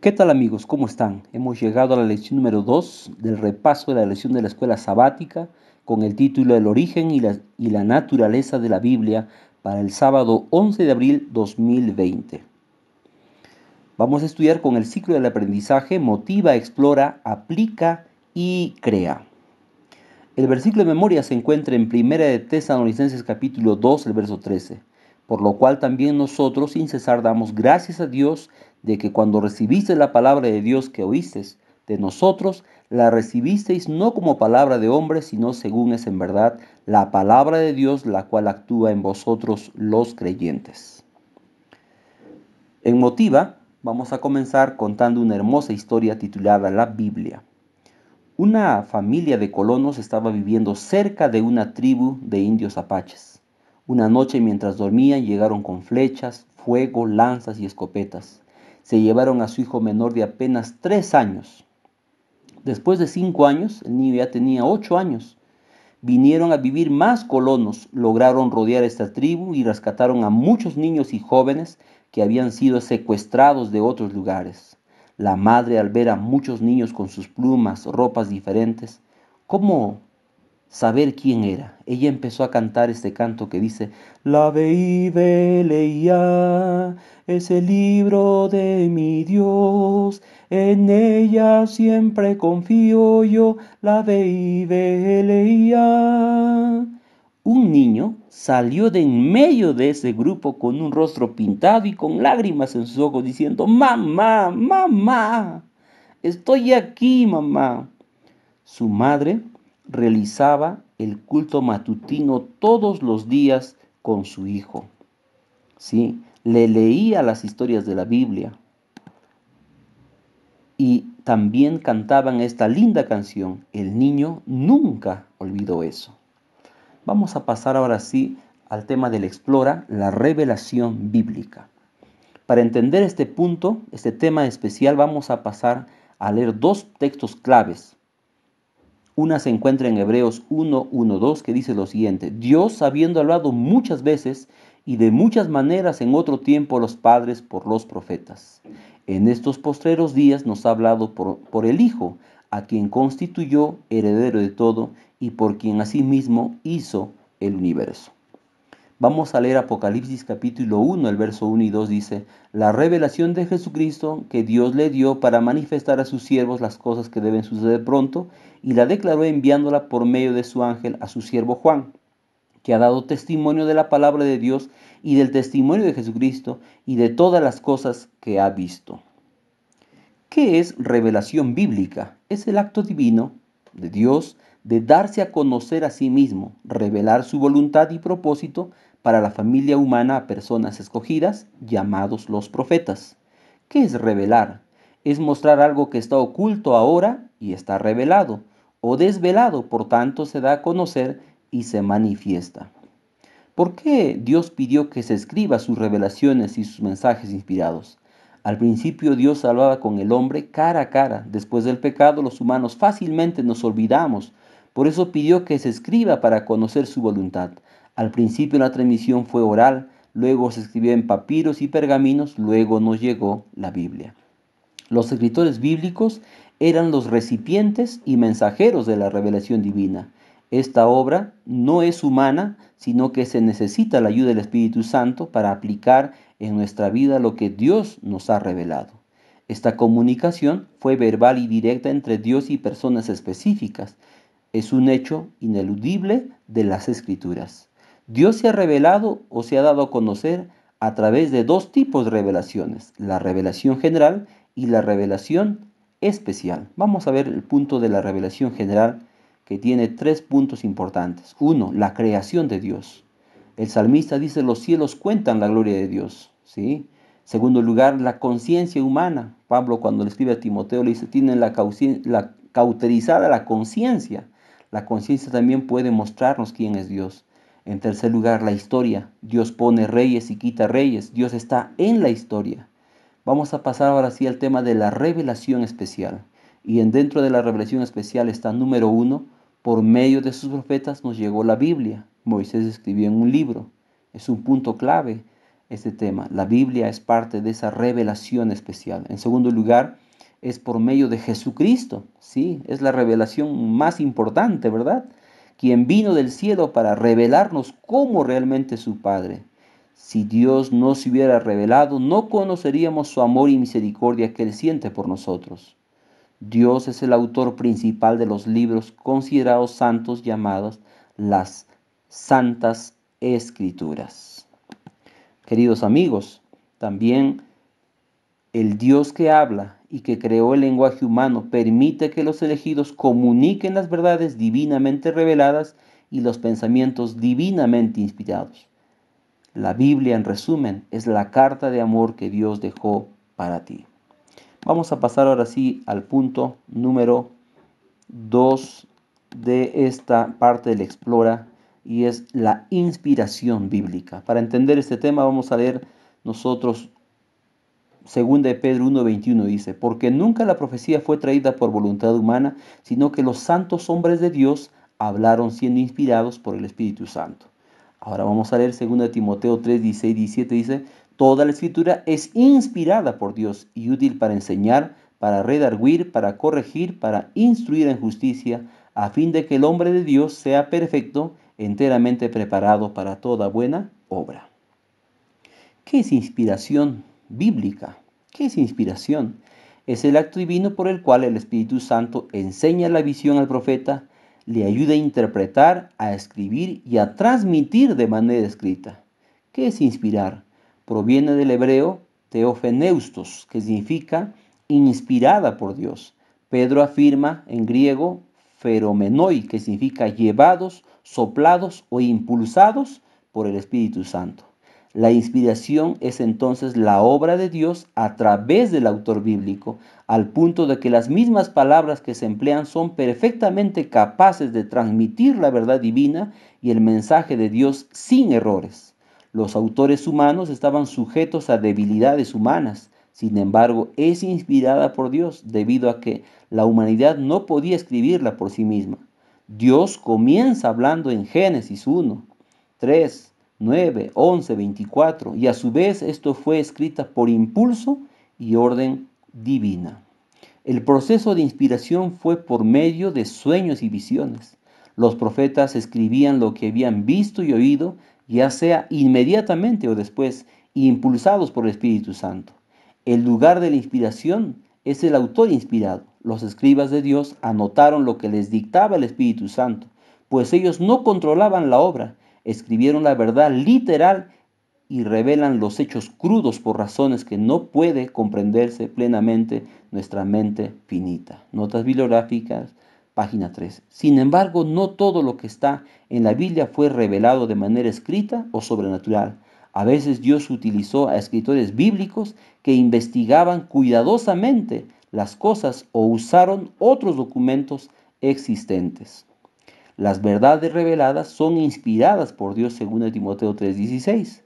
¿Qué tal amigos? ¿Cómo están? Hemos llegado a la lección número 2 del repaso de la lección de la escuela sabática con el título El origen y la naturaleza de la Biblia para el sábado 11 de abril 2020. Vamos a estudiar con el ciclo del aprendizaje Motiva, explora, aplica y crea. El versículo de memoria se encuentra en 1 de Tesalonicenses capítulo 2, el verso 13. Por lo cual también nosotros sin cesar damos gracias a Dios de que cuando recibiste la palabra de Dios que oísteis de nosotros, la recibisteis no como palabra de hombre, sino según es en verdad la palabra de Dios, la cual actúa en vosotros los creyentes. En Motiva vamos a comenzar contando una hermosa historia titulada La Biblia. Una familia de colonos estaba viviendo cerca de una tribu de indios apaches. Una noche mientras dormían llegaron con flechas, fuego, lanzas y escopetas. Se llevaron a su hijo menor de apenas 3 años. Después de 5 años, el niño ya tenía 8 años. Vinieron a vivir más colonos, lograron rodear esta tribu y rescataron a muchos niños y jóvenes que habían sido secuestrados de otros lugares. La madre, al ver a muchos niños con sus plumas, ropas diferentes, ¿cómo saber quién era? Ella empezó a cantar este canto que dice: La veí, leía, es el libro de mi Dios, en ella siempre confío yo, la veí, leía. Un niño salió de en medio de ese grupo con un rostro pintado y con lágrimas en sus ojos diciendo: Mamá, mamá, estoy aquí, mamá. Su madre realizaba el culto matutino todos los días con su hijo. ¿Sí? Le leía las historias de la Biblia y también cantaban esta linda canción. El niño nunca olvidó eso. Vamos a pasar ahora sí al tema del explora, la revelación bíblica. Para entender este punto, este tema especial, vamos a pasar a leer dos textos claves. Una se encuentra en Hebreos 1:1-2 que dice lo siguiente: Dios, habiendo hablado muchas veces y de muchas maneras en otro tiempo a los padres por los profetas, en estos postreros días nos ha hablado por el Hijo, a quien constituyó heredero de todo y por quien asimismo hizo el universo. Vamos a leer Apocalipsis capítulo 1, el verso 1 y 2 dice: La revelación de Jesucristo que Dios le dio para manifestar a sus siervos las cosas que deben suceder pronto, y la declaró enviándola por medio de su ángel a su siervo Juan, que ha dado testimonio de la palabra de Dios y del testimonio de Jesucristo y de todas las cosas que ha visto. ¿Qué es revelación bíblica? Es el acto divino de Dios de darse a conocer a sí mismo, revelar su voluntad y propósito para la familia humana a personas escogidas, llamados los profetas. ¿Qué es revelar? Es mostrar algo que está oculto ahora y está revelado, o desvelado, por tanto se da a conocer y se manifiesta. ¿Por qué Dios pidió que se escriba sus revelaciones y sus mensajes inspirados? Al principio Dios hablaba con el hombre cara a cara. Después del pecado los humanos fácilmente nos olvidamos. Por eso pidió que se escriba para conocer su voluntad. Al principio la transmisión fue oral, luego se escribió en papiros y pergaminos, luego nos llegó la Biblia. Los escritores bíblicos eran los recipientes y mensajeros de la revelación divina. Esta obra no es humana, sino que se necesita la ayuda del Espíritu Santo para aplicar en nuestra vida lo que Dios nos ha revelado. Esta comunicación fue verbal y directa entre Dios y personas específicas. Es un hecho ineludible de las Escrituras. Dios se ha revelado o se ha dado a conocer a través de dos tipos de revelaciones: la revelación general y la revelación especial. Vamos a ver el punto de la revelación general, que tiene 3 puntos importantes. 1. La creación de Dios. El salmista dice: los cielos cuentan la gloria de Dios. ¿Sí? Segundo lugar, la conciencia humana. Pablo, cuando le escribe a Timoteo, le dice: tienen cauterizada la conciencia. La conciencia también puede mostrarnos quién es Dios. En tercer lugar, la historia. Dios pone reyes y quita reyes. Dios está en la historia. Vamos a pasar ahora sí al tema de la revelación especial. Y dentro de la revelación especial está número 1, por medio de sus profetas nos llegó la Biblia. Moisés escribió en un libro. Es un punto clave. este tema. La Biblia es parte de esa revelación especial. En segundo lugar, es por medio de Jesucristo, ¿sí? Es la revelación más importante, ¿verdad? Quien vino del cielo para revelarnos cómo realmente es su Padre. Si Dios no se hubiera revelado, no conoceríamos su amor y misericordia que Él siente por nosotros. Dios es el autor principal de los libros considerados santos llamados las Santas Escrituras. Queridos amigos, también el Dios que habla y que creó el lenguaje humano permite que los elegidos comuniquen las verdades divinamente reveladas y los pensamientos divinamente inspirados. La Biblia, en resumen, es la carta de amor que Dios dejó para ti. Vamos a pasar ahora sí al punto número 2 de esta parte del Explora, y es la inspiración bíblica. Para entender este tema vamos a leer nosotros 2 de Pedro 1:21 dice, porque nunca la profecía fue traída por voluntad humana, sino que los santos hombres de Dios hablaron siendo inspirados por el Espíritu Santo. Ahora vamos a leer 2 Timoteo 3:16, 17 dice, toda la escritura es inspirada por Dios y útil para enseñar, para redarguir, para corregir, para instruir en justicia, a fin de que el hombre de Dios sea perfecto, enteramente preparado para toda buena obra. ¿Qué es inspiración bíblica? ¿Qué es inspiración? Es el acto divino por el cual el Espíritu Santo enseña la visión al profeta, le ayuda a interpretar, a escribir y a transmitir de manera escrita. ¿Qué es inspirar? Proviene del hebreo theopheneustos, que significa inspirada por Dios. Pedro afirma en griego pheromenoi, que significa llevados, soplados o impulsados por el Espíritu Santo. La inspiración es entonces la obra de Dios a través del autor bíblico, al punto de que las mismas palabras que se emplean son perfectamente capaces de transmitir la verdad divina y el mensaje de Dios sin errores. Los autores humanos estaban sujetos a debilidades humanas, sin embargo es inspirada por Dios debido a que la humanidad no podía escribirla por sí misma. Dios comienza hablando en Génesis 1, 3, 9, 11, 24, y a su vez esto fue escrita por impulso y orden divina. El proceso de inspiración fue por medio de sueños y visiones. Los profetas escribían lo que habían visto y oído, ya sea inmediatamente o después, impulsados por el Espíritu Santo. El lugar de la inspiración es el autor inspirado. Los escribas de Dios anotaron lo que les dictaba el Espíritu Santo, pues ellos no controlaban la obra, escribieron la verdad literal y revelan los hechos crudos por razones que no puede comprenderse plenamente nuestra mente finita. Notas bibliográficas, página 3. Sin embargo, no todo lo que está en la Biblia fue revelado de manera escrita o sobrenatural. A veces Dios utilizó a escritores bíblicos que investigaban cuidadosamente las cosas o usaron otros documentos existentes. Las verdades reveladas son inspiradas por Dios según Timoteo 3:16.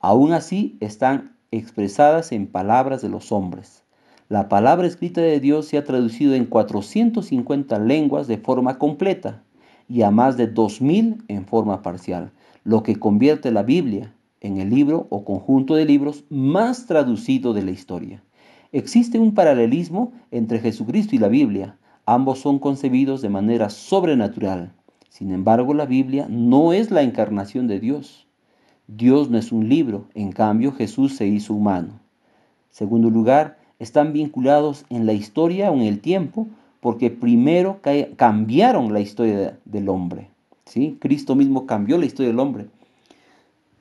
Aún así están expresadas en palabras de los hombres. La palabra escrita de Dios se ha traducido en 450 lenguas de forma completa y a más de 2000 en forma parcial, lo que convierte la Biblia en el libro o conjunto de libros más traducido de la historia. Existe un paralelismo entre Jesucristo y la Biblia. Ambos son concebidos de manera sobrenatural. Sin embargo, la Biblia no es la encarnación de Dios. Dios no es un libro, en cambio Jesús se hizo humano. Segundo lugar, están vinculados en la historia o en el tiempo porque primero cambiaron la historia del hombre. ¿Sí? Cristo mismo cambió la historia del hombre.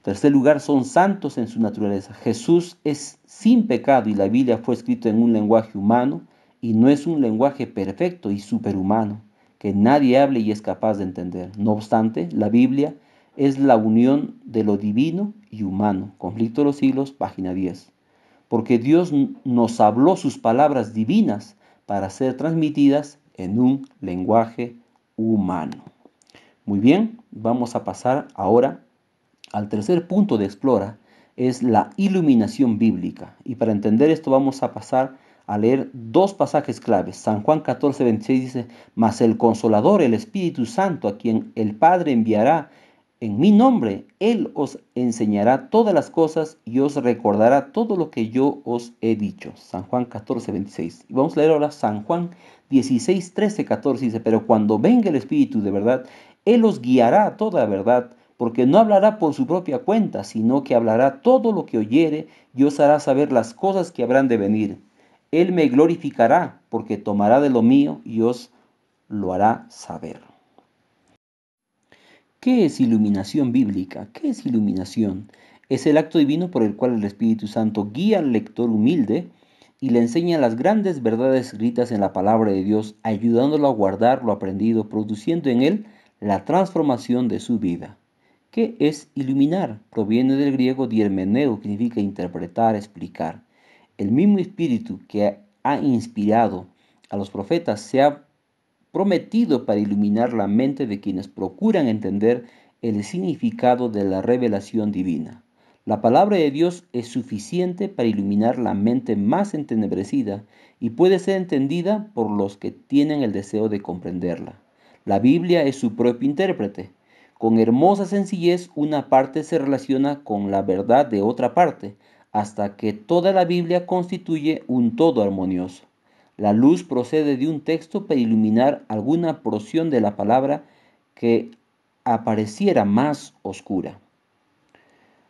Tercer lugar, son santos en su naturaleza. Jesús es sin pecado y la Biblia fue escrita en un lenguaje humano y no es un lenguaje perfecto y superhumano que nadie hable y es capaz de entender. No obstante, la Biblia es la unión de lo divino y humano. Conflicto de los siglos, página 10. Porque Dios nos habló sus palabras divinas para ser transmitidas en un lenguaje humano. Muy bien, vamos a pasar ahora al tercer punto de Explora, es la iluminación bíblica. Y para entender esto vamos a pasar a leer dos pasajes claves. San Juan 14:26 dice, mas el Consolador, el Espíritu Santo, a quien el Padre enviará En mi nombre, Él os enseñará todas las cosas y os recordará todo lo que yo os he dicho. San Juan 14, 26. Y vamos a leer ahora San Juan 16, 13, 14. Dice, pero cuando venga el Espíritu de verdad, Él os guiará a toda verdad, porque no hablará por su propia cuenta, sino que hablará todo lo que oyere y os hará saber las cosas que habrán de venir. Él me glorificará, porque tomará de lo mío y os lo hará saber. ¿Qué es iluminación bíblica? ¿Qué es iluminación? Es el acto divino por el cual el Espíritu Santo guía al lector humilde y le enseña las grandes verdades escritas en la palabra de Dios, ayudándolo a guardar lo aprendido, produciendo en él la transformación de su vida. ¿Qué es iluminar? Proviene del griego diermeneo, que significa interpretar, explicar. El mismo Espíritu que ha inspirado a los profetas se ha prometido para iluminar la mente de quienes procuran entender el significado de la revelación divina. La palabra de Dios es suficiente para iluminar la mente más entenebrecida y puede ser entendida por los que tienen el deseo de comprenderla. La Biblia es su propio intérprete. Con hermosa sencillez, una parte se relaciona con la verdad de otra parte, hasta que toda la Biblia constituye un todo armonioso. La luz procede de un texto para iluminar alguna porción de la palabra que apareciera más oscura.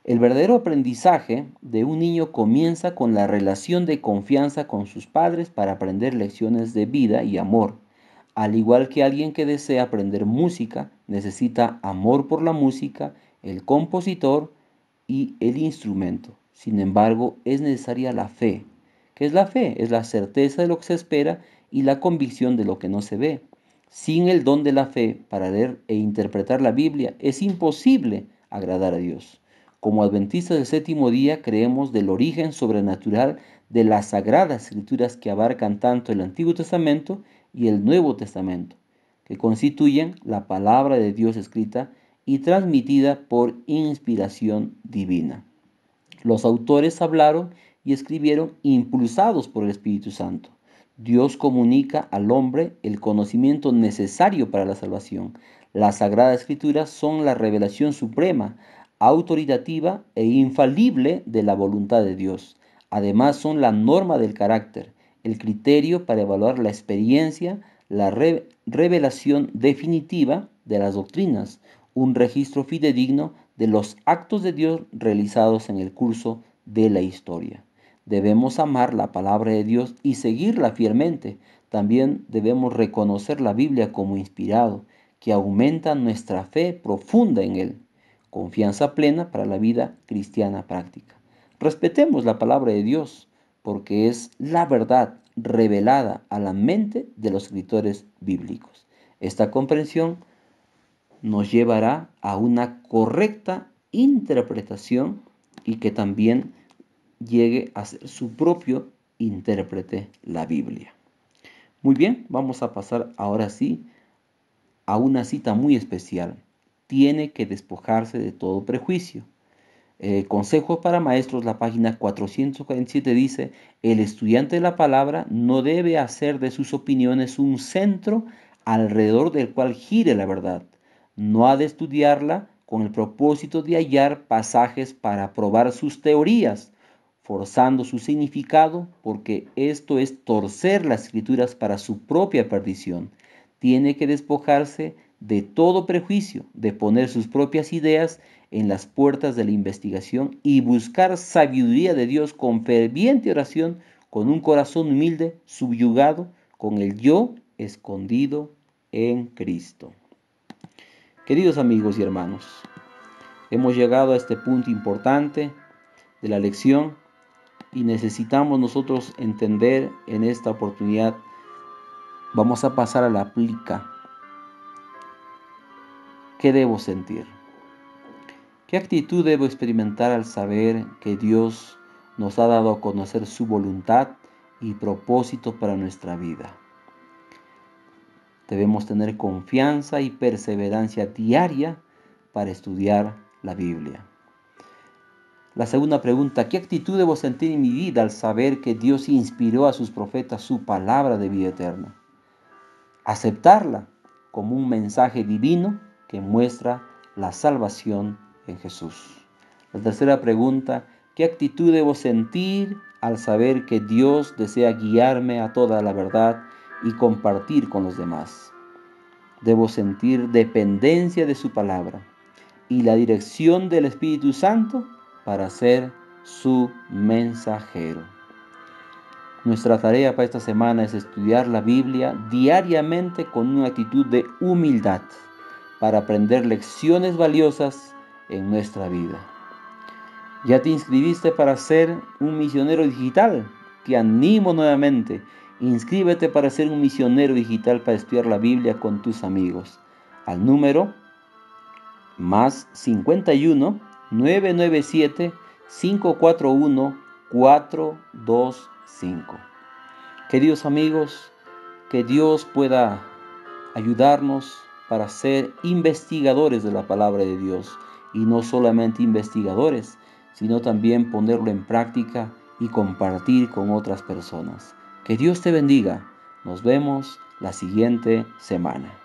El verdadero aprendizaje de un niño comienza con la relación de confianza con sus padres para aprender lecciones de vida y amor. Al igual que alguien que desea aprender música, necesita amor por la música, el compositor y el instrumento. Sin embargo, es necesaria la fe. ¿Qué es la fe? Es la certeza de lo que se espera y la convicción de lo que no se ve. Sin el don de la fe para leer e interpretar la Biblia, es imposible agradar a Dios. Como adventistas del séptimo día, creemos del origen sobrenatural de las sagradas escrituras que abarcan tanto el Antiguo Testamento y el Nuevo Testamento, que constituyen la palabra de Dios escrita y transmitida por inspiración divina. Los autores hablaron y escribieron impulsados por el Espíritu Santo. Dios comunica al hombre el conocimiento necesario para la salvación. Las Sagradas Escrituras son la revelación suprema, autoritativa e infalible de la voluntad de Dios. Además son la norma del carácter, el criterio para evaluar la experiencia, la revelación definitiva de las doctrinas, un registro fidedigno de los actos de Dios realizados en el curso de la historia. Debemos amar la palabra de Dios y seguirla fielmente. También debemos reconocer la Biblia como inspirado, que aumenta nuestra fe profunda en Él. Confianza plena para la vida cristiana práctica. Respetemos la palabra de Dios, porque es la verdad revelada a la mente de los escritores bíblicos. Esta comprensión nos llevará a una correcta interpretación y que también llegue a ser su propio intérprete la Biblia. Muy bien, vamos a pasar ahora sí a una cita muy especial. Tiene que despojarse de todo prejuicio. Consejos para Maestros, la página 447 dice, el estudiante de la palabra no debe hacer de sus opiniones un centro alrededor del cual gire la verdad. No ha de estudiarla con el propósito de hallar pasajes para probar sus teorías, forzando su significado, porque esto es torcer las escrituras para su propia perdición. Tiene que despojarse de todo prejuicio, de poner sus propias ideas en las puertas de la investigación y buscar sabiduría de Dios con ferviente oración, con un corazón humilde, subyugado, con el yo escondido en Cristo. Queridos amigos y hermanos, hemos llegado a este punto importante de la lección y necesitamos nosotros entender en esta oportunidad. Vamos a pasar a la aplica. ¿Qué debo sentir? ¿Qué actitud debo experimentar al saber que Dios nos ha dado a conocer su voluntad y propósito para nuestra vida? Debemos tener confianza y perseverancia diaria para estudiar la Biblia. La segunda pregunta, ¿qué actitud debo sentir en mi vida al saber que Dios inspiró a sus profetas su palabra de vida eterna? Aceptarla como un mensaje divino que muestra la salvación en Jesús. La tercera pregunta: ¿qué actitud debo sentir al saber que Dios desea guiarme a toda la verdad y compartir con los demás? Debo sentir dependencia de su palabra y la dirección del Espíritu Santo para ser su mensajero. Nuestra tarea para esta semana es estudiar la Biblia diariamente con una actitud de humildad para aprender lecciones valiosas en nuestra vida. ¿Ya te inscribiste para ser un misionero digital? Te animo nuevamente. Inscríbete para ser un misionero digital para estudiar la Biblia con tus amigos. Al número más 51 997 541 425. Queridos amigos, que Dios pueda ayudarnos para ser investigadores de la palabra de Dios, y no solamente investigadores, sino también ponerlo en práctica y compartir con otras personas. Que Dios te bendiga. Nos vemos la siguiente semana.